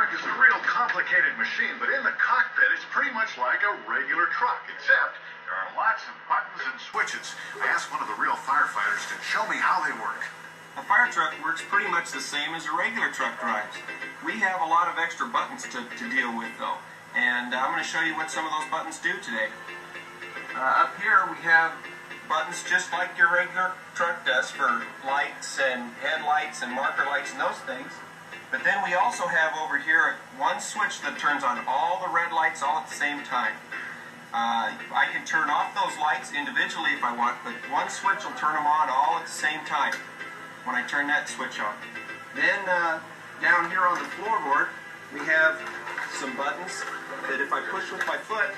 Firetruck is a real complicated machine, but in the cockpit, it's pretty much like a regular truck, except there are lots of buttons and switches. I asked one of the real firefighters to show me how they work. A fire truck works pretty much the same as a regular truck drives. We have a lot of extra buttons to deal with, though, and I'm going to show you what some of those buttons do today. Up here we have buttons just like your regular truck does for lights and headlights and marker lights and those things. But then we also have over here one switch that turns on all the red lights all at the same time. I can turn off those lights individually if I want, but one switch will turn them on all at the same time when I turn that switch on. Then down here on the floorboard we have some buttons that if I push with my foot,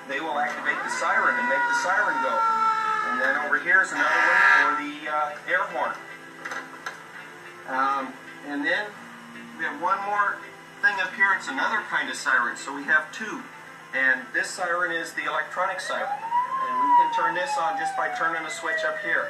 they will activate the siren and make the siren go. And then over here is another one for the air horn. And then we have one more thing up here. It's another kind of siren, so we have two. And this siren is the electronic siren. And we can turn this on just by turning a switch up here.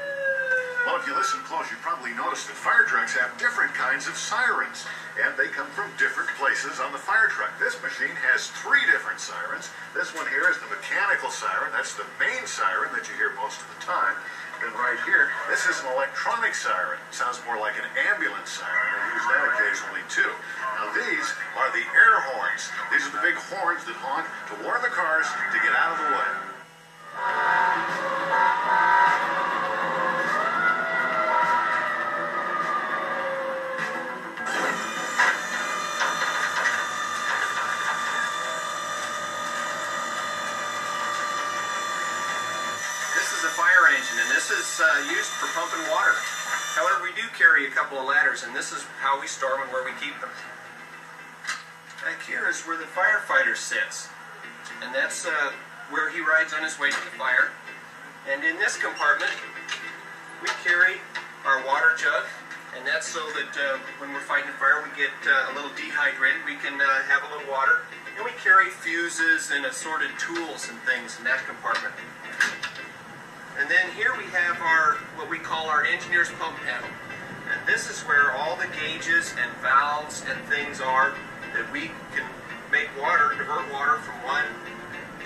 Well, if you listen close, you probably noticed that fire trucks have different kinds of sirens, and they come from different places on the fire truck. This machine has 3 different sirens. This one here is the mechanical siren. That's the main siren that you hear most of the time. Then right here, this is an electronic siren. It sounds more like an ambulance siren. They use that occasionally too. Now these are the air horns. These are the big horns that honk to warn the cars to get out of the way. Fire engine, and this is used for pumping water. However, we do carry a couple of ladders, and this is how we store them and where we keep them. Back here is where the firefighter sits, and that's where he rides on his way to the fire. And in this compartment we carry our water jug, and that's so that when we're fighting a fire we get a little dehydrated, we can have a little water. And we carry fuses and assorted tools and things in that compartment. And then here we have what we call our engineer's pump panel. And this is where all the gauges and valves and things are that we can make water, divert water from one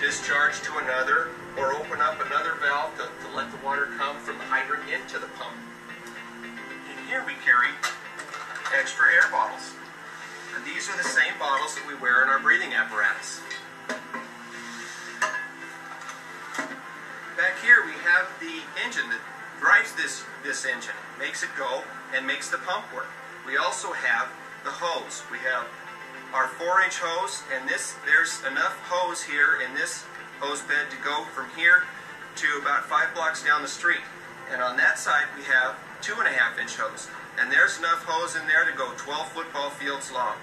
discharge to another, or open up another valve to let the water come from the hydrant into the pump. And here we carry extra air bottles. And these are the same bottles that we wear in our breathing apparatus. Back here we have the engine that drives this engine, makes it go, and makes the pump work. We also have the hose. We have our 4-inch hose, and there's enough hose here in this hose bed to go from here to about 5 blocks down the street. And on that side we have 2.5-inch hose, and there's enough hose in there to go 12 football fields long.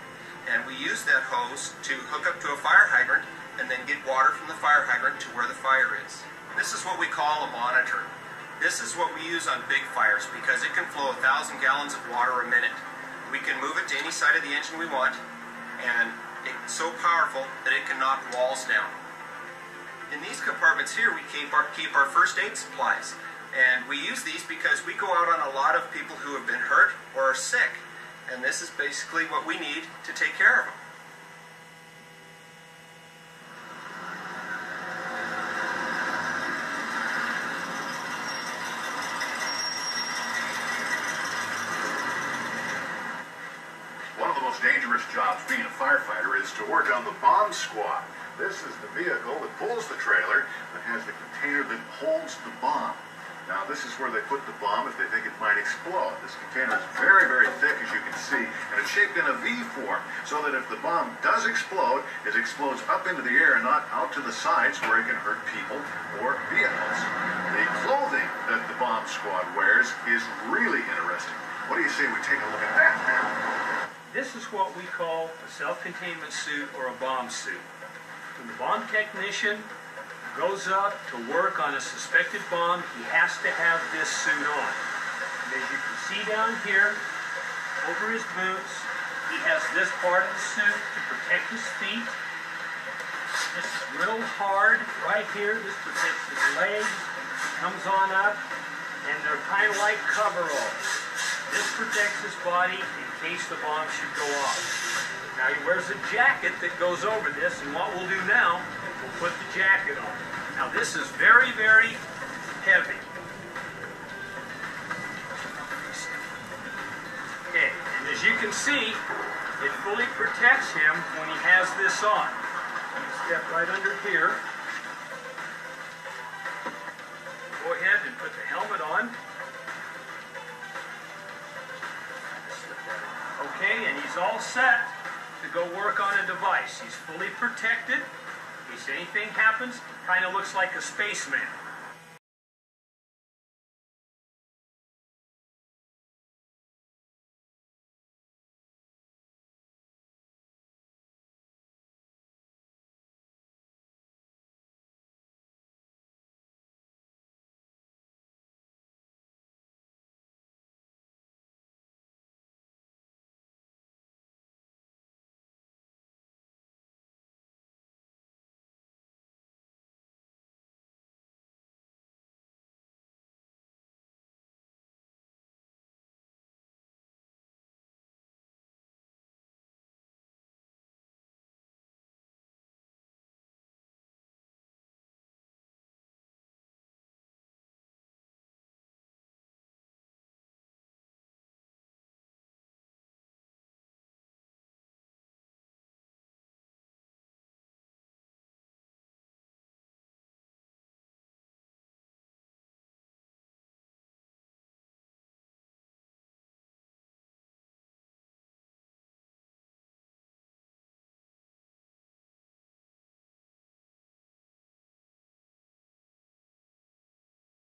And we use that hose to hook up to a fire hydrant and then get water from the fire hydrant to where the fire is. This is what we call a monitor. This is what we use on big fires because it can flow 1,000 gallons of water a minute. We can move it to any side of the engine we want, and it's so powerful that it can knock walls down. In these compartments here we keep our first aid supplies, and we use these because we go out on a lot of people who have been hurt or are sick, and this is basically what we need to take care of them. Dangerous jobs being a firefighter is to work on the bomb squad. This is the vehicle that pulls the trailer that has the container that holds the bomb. Now this is where they put the bomb if they think it might explode. This container is very, very thick, as you can see, and it's shaped in a V form so that if the bomb does explode, it explodes up into the air and not out to the sides where it can hurt people or vehicles. The clothing that the bomb squad wears is really interesting. What do you say we take a look at that now? This is what we call a self-containment suit or a bomb suit. When the bomb technician goes up to work on a suspected bomb, he has to have this suit on. And as you can see down here, over his boots, he has this part of the suit to protect his feet. This is real hard right here. This protects his legs. It comes on up, and they're kind of like coveralls. This protects his body in case the bomb should go off. Now he wears a jacket that goes over this, and what we'll do now, we'll put the jacket on. Now this is very, very heavy. Okay, and as you can see, it fully protects him when he has this on. Step right under here. Go ahead and put the helmet on. Okay, and he's all set to go work on a device. He's fully protected. In case anything happens, kind of looks like a spaceman.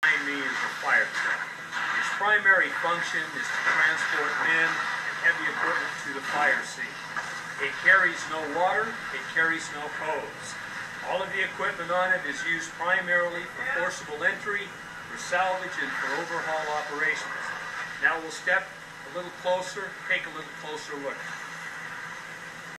Behind me is the Firetruck. Its primary function is to transport men and heavy equipment to the fire scene. It carries no water, it carries no hose. All of the equipment on it is used primarily for forcible entry, for salvage, and for overhaul operations. Now we'll step a little closer, take a little closer look.